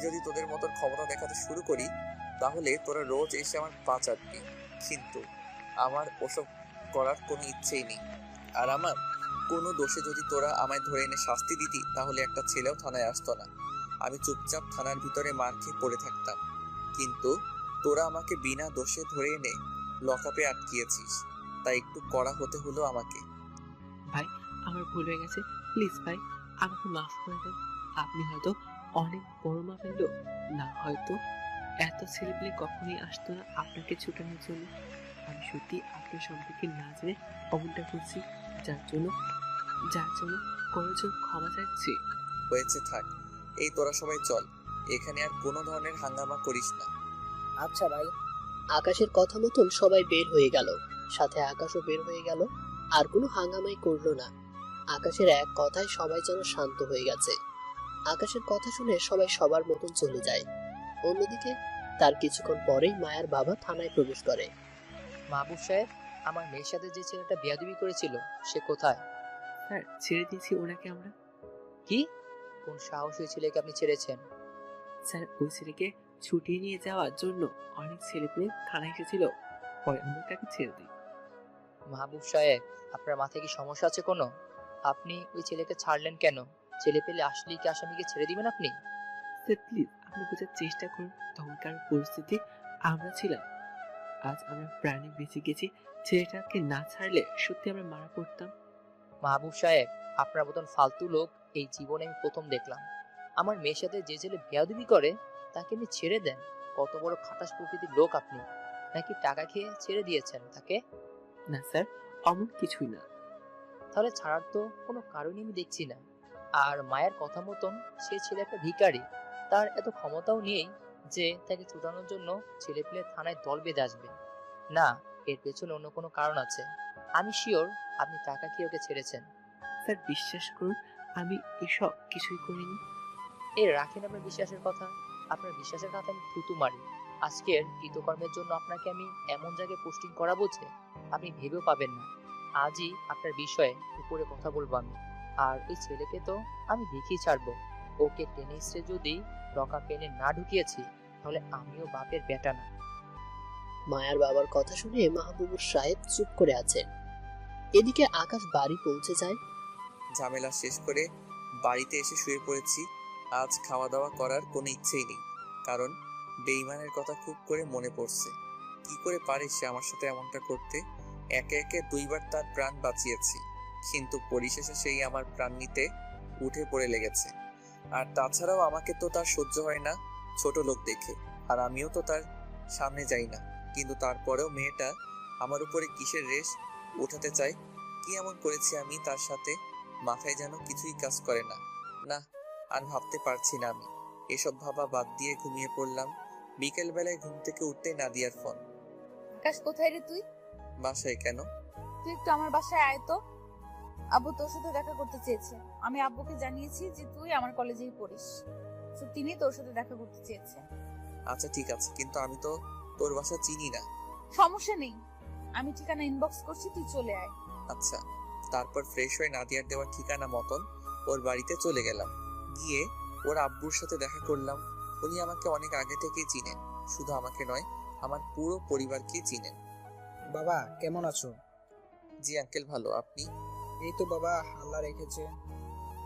যদি তোদের মতন ক্ষমতা দেখাতে শুরু করি তাহলে তোরা রোজ এসে আমার পা চাটবি। কিন্তু আমার ওসব করার কোনো ইচ্ছেই নেই। আর আমার কোনো দোষে যদি তোরা আমায় ধরে এনে শাস্তি দিতি তাহলে একটা ছেলেও থানায় আসতো না। আমি চুপচাপ থানার ভিতরে মার খেয়ে পড়ে থাকতাম। কিন্তু তোরা আমাকে বিনা দোষে ধরে এনে লকআপে আটকিয়েছিস, তাই একটু কড়া হতে হলো আমাকে। ভাই, আমার ভুল হয়ে গেছে, প্লিজ ভাই আমাকে মাফ করে দেন। আপনি হয়তো অনেক বড় মাপের লোক, না হয়তো এত ছেলেপেলে কখনোই আসতো না আপনাকে ছুটানোর জন্য। আমি সত্যি আপনার সম্পর্কে না জেনে অমনটা করছি, যার জন্য করজোর ক্ষমা চাচ্ছি। হয়েছে, থাক। এই তোরা সবাই চল, এখানে আর কোনো ধরনের হাঙ্গামা করিস না। আচ্ছা ভাই। আকাশের কথা মতন সবাই বের হয়ে গেল, সাথে আকাশও বের হয়ে গেল। আর কোনো হাঙ্গামাই করলো না। আকাশের এক কথায় সবাই যেন শান্ত হয়ে গেছে। আকাশের কথা শুনে সবাই সবার মতন চলে যায়। অন্যদিকে তার কিছুক্ষণ পরেই মায়ার বাবা থানায় প্রবেশ করে। মাহবুব সাহেব, আমার মেয়ের সাথে যে ছেলেটা বেয়াদবি করেছিল সে কোথায়? স্যার, ছেড়ে দিয়েছি ওনাকে আমরা। কি? কোন সাহসী ছেলেকে আপনি ছেড়েছেন? স্যার, ওই ছেলেকে ছুটিয়ে নিয়ে যাওয়ার জন্য অনেক ছেলেপেলে থানায় এসেছিল, পরে আমরা তাকে ছেড়ে দিই। মাহবুব সাহেব, আপনার মাথায় কি সমস্যা আছে কোনো? আপনি ওই ছেলেকে ছাড়লেন কেন? ছেলে পেলে আসলেই কি আসামিকে ছেড়ে দিবেন আপনি? স্যার প্লিজ, আপনি বোঝার চেষ্টা করুন তখনকার পরিস্থিতি আমরা ছিলাম। আজ আমরা প্রাণে বেঁচে গেছি, ছেলেটাকে না ছাড়লে সত্যি আমরা মারা পড়তাম। মাহবুব সাহেব, আপনার মতন ফালতু লোক এই জীবনে আমি প্রথম দেখলাম। আমার মেয়ের সাথে যে ছেলে বেয়াদবি করে তাকে আপনি ছেড়ে দেন? কত বড় খাটাস প্রকৃতির লোক আপনি! নাকি টাকা খেয়ে ছেড়ে দিয়েছেন তাকে? না স্যার, অমন কিছুই না। তাহলে ছাড়ার তো কোনো কারণই আমি দেখছি না। আর মায়ের কথা মতন সে ছেলে একটা ভিখারি, তার এত ক্ষমতাও নেই যে তাকে ছুটানোর জন্য ছেলেপেলে থানায় দল বেঁধে আসবে। না, এর পেছনে অন্য কোনো কারণ আছে। আমি শিওর আপনি টাকা খেয়ে ওকে ছেড়েছেন। স্যার বিশ্বাস করুন, আমি এসব কিছুই করিনি। এই রাখেন আপনার বিশ্বাসের কথা। আপনার বিশ্বাসের কথা আমি থুতু মারি। আজকের কৃতকর্মের জন্য আপনাকে আমি এমন জায়গায় পোস্টিং করাবো যে আপনি ভেবেও পাবেন না। আজই আপনার বিষয়ে উপরে কথা বলবো আমি। আর এই ছেলেকে তো আমি দেখেই ছাড়বো। ওকে টেনিসে যদি লকা পেনে না ঢুকিয়েছি তাহলে আমিও বাপের বেটা না। মায়ার বাবার কথা শুনে মাহবুবুর সাহেব চুপ করে আছেন। এদিকে আকাশ বাড়ি পৌঁছে যায়। ঝামেলা শেষ করে বাড়িতে এসে শুয়ে পড়েছি। আজ খাওয়া দাওয়া করার কোনো ইচ্ছেই নেই, কারণ বেঈমানের কথা খুব করে মনে পড়ছে। কি করে পারে সে আমার সাথে এমনটা করতে? একে একে দুইবার তার প্রাণ বাঁচিয়েছি, কিন্তু পরিশেষে সেই আমার প্রাণ নিতে উঠে পড়ে লেগেছে। আর তাছাড়াও আমাকে তো তার সহ্য হয় না ছোট লোক দেখে, আর আমিও তো তার সামনে যাই না। কিন্তু তারপরেও মেয়েটা আমার উপরে কিসের রেশ উঠাতে চায়? কি এমন করেছি আমি তার সাথে? মাথায় যেন কিছুই কাজ করে না। না, আর ভাবতে পারছি না আমি। এসব ভাবা বাদ দিয়ে ঘুমিয়ে পড়লাম। বিকেল বেলায় ঘুম থেকে উঠতে নাদিয়ার ফোন। আকাশ, কোথায় রে তুই? বাসায়। কেন? তুই একটু আমার বাসায় আয় তো। আব্বু তোর সাথে দেখা করতে চেয়েছে। আমি আব্বুকে জানিয়েছি যে তুই আমার কলেজেই পড়িস, তো তিনি তোর সাথে দেখা করতে চেয়েছে। আচ্ছা ঠিক আছে, কিন্তু আমি তো তোর বাসা চিনি না। সমস্যা নেই, আমি ঠিকানা ইনবক্স করছি, তুই চলে আয়। আচ্ছা। তারপর ফ্রেশ হয়ে নাদিয়ার দেওয়া ঠিকানা মতন ওর বাড়িতে চলে গেলাম। গিয়ে ওর আব্বুর সাথে দেখা করলাম। উনি আমাকে অনেক আগে থেকেই চিনেন, শুধু আমাকে নয়, আমার পুরো পরিবারকেই চিনেন। বাবা কেমন আছো? জি আঙ্কেল, ভালো। আপনি? এই তো বাবা, আল্লাহ রেখেছে।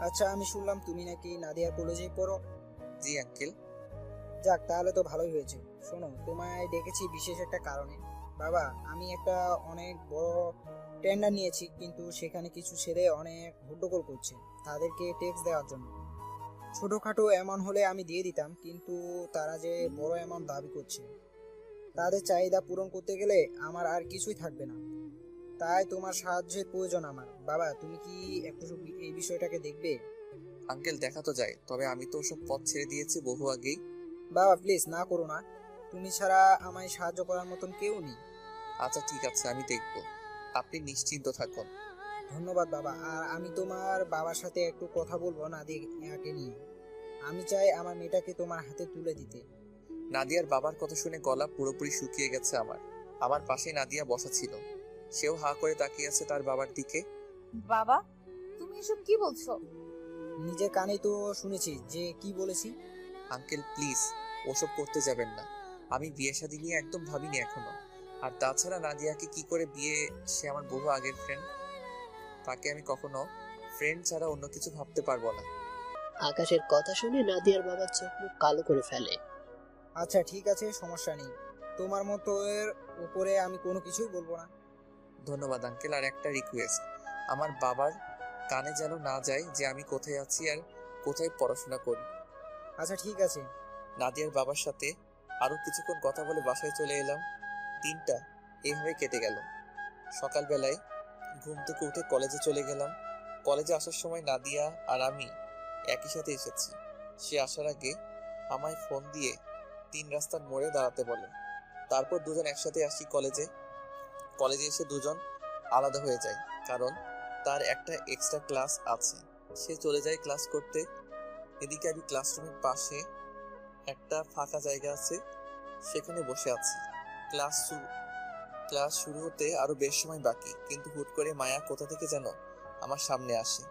আচ্ছা, আমি শুনলাম তুমি নাকি নাদিয়া কলেজে পড়ো। জি আঙ্কেল। যাক, তাহলে তো ভালোই হয়েছে। শোনো, তোমায় ডেকেছি বিশেষ একটা কারণে। বাবা, আমি একটা অনেক বড় টেন্ডার নিয়েছি, কিন্তু সেখানে কিছু ছেলে অনেক হট্টগোল করছে তাদেরকে ট্যাক্স দেওয়ার জন্য। ছোটখাটো অ্যামাউন্ট হলে আমি দিয়ে দিতাম, কিন্তু তারা যে বড় অ্যামাউন্ট দাবি করছে, তাদের চাহিদা পূরণ করতে গেলে আমার আর কিছুই থাকবে না। তাই তোমার সাহায্যের প্রয়োজন আমার। বাবা, তুমি কি একটু এই বিষয়টাকে দেখবে? আঙ্কেল, দেখা তো যায়, তবে আমি তো ওসব পথ ছেড়ে দিয়েছি বহু আগেই। বাবা প্লিজ না করো না, তুমি ছাড়া আমায় সাহায্য করার মতন কেউ নেই। আচ্ছা ঠিক আছে, আমি দেখব। আপনি নিশ্চিন্ত থাকুন। ধন্যবাদ বাবা। আর আমি তোমার বাবার সাথে একটু কথা বলবো নাদিয়াকে নিয়ে। আমি চাই আমার মেয়েটাকে তোমার হাতে তুলে দিতে। নাদিয়ার বাবার কথা শুনে গলা পুরোপুরি শুকিয়ে গেছে আমার। আমার পাশে নাদিয়া বসা ছিল, সেও হা করে তাকিয়ে আছে তার বাবার দিকে। বাবা, তুমি এসব কি বলছো? নিজের কানে তো শুনেছি যে কি বলেছি। আঙ্কেল প্লিজ ওসব করতে যাবেন না, আমি বিয়ে শাদী নিয়ে একদম ভাবিনি এখনো। আর তাছাড়া নাদিয়াকে কি করে বিয়ে, সে আমার বহু আগের ফ্রেন্ড, তাকে আমি কখনো ফ্রেন্ড ছাড়া অন্য কিছু ভাবতে পারবো না। আকাশের কথা শুনে নাদিয়ার বাবা চোখ মুখ কালো করে ফেলে। আচ্ছা ঠিক আছে, সমস্যা নেই, তোমার মতো এর উপরে আমি কোনো কিছুই বলবো না। ধন্যবাদ আঙ্কেল। আর একটা রিকোয়েস্ট, আমার বাবার কানে যেন না যায় যে আমি কোথায় আছি আর কোথায় পড়াশোনা করি। আচ্ছা ঠিক আছে। নাদিয়ার বাবার সাথে আরো কিছুক্ষণ কথা বলে বাসায় চলে এলাম। দিনটা এইভাবে কেটে গেল। সকালবেলায় ঘুম থেকে উঠে কলেজে চলে গেলাম। কলেজে আসার সময় নাদিয়া আর আমি একই সাথে এসেছি। সে আসার আগে আমায় ফোন দিয়ে 3 রাস্তার মোড়ে দাঁড়াতে বলে। তারপর দুজন একসাথে আসি কলেজে। কলেজে এসে দুজন আলাদা হয়ে যায়, কারণ তার একটা এক্সট্রা ক্লাস আছে। সে চলে যায় ক্লাস করতে। এদিকে আমি ক্লাসরুমের পাশে একটা ফাঁকা জায়গা আছে, সেখানে বসে আছি। ক্লাস শুরু হতে আরো বেশ সময় বাকি, কিন্তু হুট করে মায়া কোথা থেকে যেন আমার সামনে আসে।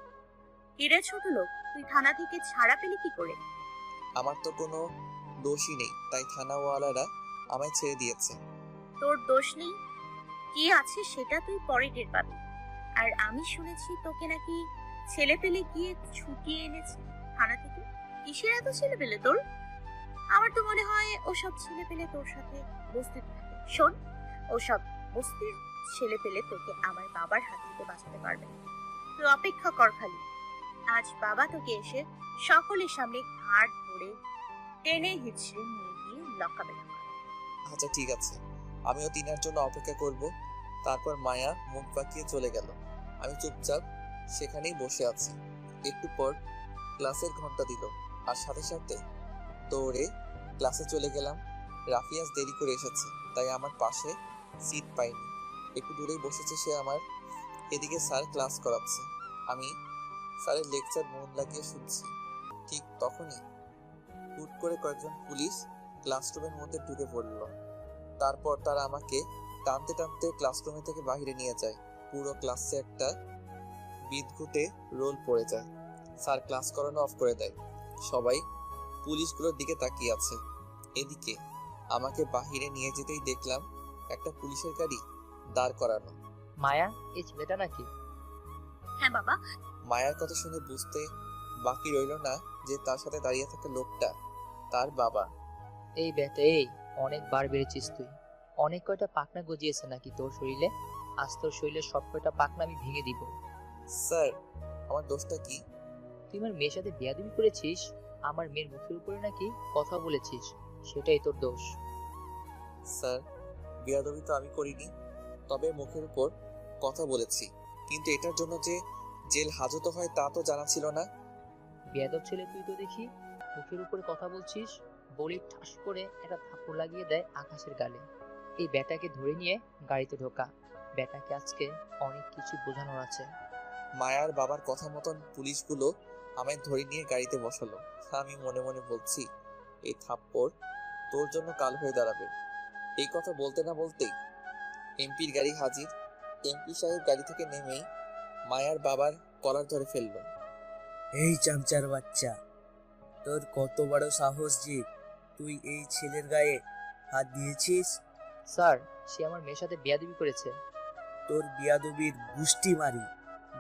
কিরে ছোট লোক, তুই থানা থেকে ছাড়া পেলি কি করে? আমার তো কোনো দোষই নেই, তাই থানাওয়ালারা আমায় ছেড়ে দিয়েছে। তোর দোষ নেই, কি আছে সেটা তুই পরে টের পাবি। আর আমি শুনেছি তোকে নাকি ছেলে পেলে গিয়ে ছুটিয়ে এনেছে থানা থেকে। কিসের এত ছেলে পেলে তোর? আমার তো মনে হয় ওসব ছেলে পেলে তোর সাথে বস্তি থাকে। শোন, ওসব বস্তির ছেলে পেলে তোকে আমার বাবার হাত থেকে বাঁচাতে পারবে না। তুই অপেক্ষা কর খালি, আজ বাবা তোকে এসে সকলের সামনে ঘাড় ধরে টেনে হিচড়ে নিয়ে গিয়ে লকাবে না। আচ্ছা ঠিক আছে, আমিও তিনার জন্য অপেক্ষা করব। তারপর মায়া মুখ বাঁকিয়ে চলে গেল। আমি চুপচাপ সেখানেই বসে আছি। একটু পর ক্লাসের ঘন্টা দিল, আর সাথে সাথে দৌড়ে ক্লাসে চলে গেলাম। রাফিয়াজ দেরি করে এসেছে, তাই আমার পাশে সিট পাইনি। একটু দূরেই বসেছে সে আমার। এদিকে স্যার ক্লাস করাচ্ছে, আমি স্যারের লেকচার মন লাগিয়ে শুনছি। ঠিক তখনই হুট করে কয়েকজন পুলিশ ক্লাসরুমের মধ্যে ঢুকে পড়ল। তারপর তারা আমাকে টানতে টানতে ক্লাসরুমে থেকে বাইরে নিয়ে যায়। পুরো ক্লাসে একটা বিদঘুটে রোল পড়ে যায়। স্যার ক্লাস করানো অফ করে দেয়। সবাই পুলিশগুলোর দিকে তাকিয়ে আছে। এদিকে আমাকে বাহিরে নিয়ে যেতেই দেখলাম একটা পুলিশের গাড়ি দাঁড় করানো। মায়া, এই ছেলেটা নাকি? হ্যাঁ বাবা। মায়ার কথা শুনে বুঝতে বাকি রইল না যে তার সাথে দাঁড়িয়ে থাকা লোকটা তার বাবা। এই বেটা, এই অনেকবার বেড়েছিস তুই। অনেক কয়টা পাখনা গজিয়েছে নাকি তোর শরীরে? আজ তোর শরীরের সব কয়টা পাখনা আমি ভেঙে দিব। স্যার, আমার দোষটা কি? তুই আমার মেয়ের সাথে বেয়াদবি করেছিস, আমার মেয়ের মুখের উপরে নাকি কথা বলেছিস, সেটাই তোর দোষ। স্যার, বেয়াদবি তো আমি করিনি, তবে মুখের উপর কথা বলেছি। কিন্তু এটার জন্য যে জেল হাজত হয় তা তো জানা ছিল না। বেয়াদব ছেলে তুই তো দেখি। মুখের উপরে কথা বলছিস বলি ঠাস করে একটা থাপ্পড় লাগিয়ে দেয় আকাশের গালে। এই বেটাকে ধরে নিয়ে গাড়িতে ঢোকা। বেটাকে আজকে অনেক কিছু বোঝানোর আছে। মায়ার বাবার কথা মতন পুলিশগুলো আমায় ধরে নিয়ে গাড়িতে বসালো। আমি মনে মনে বলছি, এই থাপ্পড় তোর জন্য কাল হয়ে দাঁড়াবে। এই কথা বলতে না বলতেই এমপির গাড়ি হাজির। এমপি সাহেব গাড়ি থেকে নেমেই মায়ার বাবার কলার ধরে ফেললো। এই চামচার বাচ্চা, তোর কত বড় সাহস যে তুই এই ছেলের গায়ে হাত দিয়েছিস? স্যার, সে আমার মেয়ের সাথে বেয়াদবি করেছে। তোর বিয়াদবির গুষ্টি মারি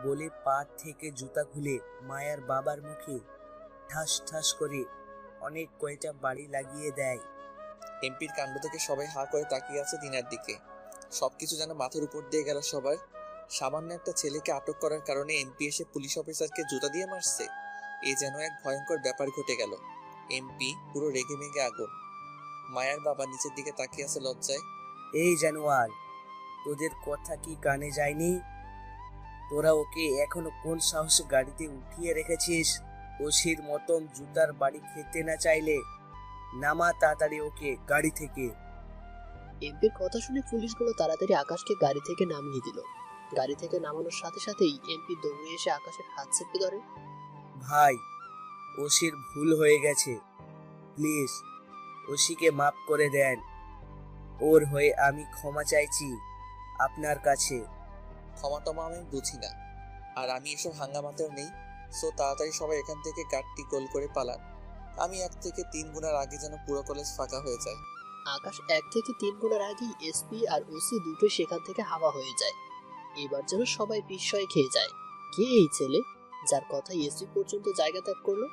বলে পা থেকে জুতা খুলে মায়ার বাবার মুখে ঠাস ঠাস করে অনেক কয়টা বাড়ি লাগিয়ে দেয়। এমপির কাণ্ড থেকে সবাই হা করে তাকিয়ে আছে দিনার দিকে। সবকিছু যেন মাথার উপর দিয়ে গেল সবার। সামান্য একটা ছেলেকে আটক করার কারণে এমপি এসে পুলিশ অফিসারকে জুতা দিয়ে মারছে। এ যেন এক ভয়ঙ্কর ব্যাপার ঘটে গেল। এমপি পুরো রেগে মেগে আগুন। মায়ার বাবা নিচের দিকে তাকিয়ে আছে লজ্জায়। এই জানোয়ার, তোদের কথা কি কানে যায়নি? তোরা ওকে এখনো কোন সাহসে গাড়িতে উঠিয়ে রেখেছিস? ওসির মতন জুতার বাড়ি খেতে না চাইলে নামা তাড়াতাড়ি ওকে গাড়ি থেকে। এমপির কথা শুনে পুলিশগুলো তাড়াতাড়ি আকাশকে গাড়ি থেকে নামিয়ে দিল। গাড়ি থেকে নামানোর সাথে সাথেই এমপি দৌড়ে এসে আকাশের হাত চেপে ধরে। ভাই, ওসির ভুল হয়ে গেছে, প্লিজ ওসিকে মাফ করে দেন। ওর হয়ে আমি ক্ষমা চাইছি আপনার কাছে। ক্ষমা টমা আমি বুঝি না, আর আমি এসব হাঙ্গামাতেও নেই। সো তাড়াতাড়ি সবাই এখান থেকে গাড়িটি গোল করে পালান। আমি 1 থেকে 3 গুণার আগে যেন পুরো কলেজ ফাঁকা হয়ে যায়। আকাশ 1 থেকে 3 গুণের আগেই এসপি আর ওসি দুটোই সেখান থেকে হাওয়া হয়ে যায়। এবার যেন সবাই বিস্ময়ে খেয়ে যায়। কে এই ছেলে যার কথা এসপি পর্যন্ত জায়গা ত্যাগ করলো?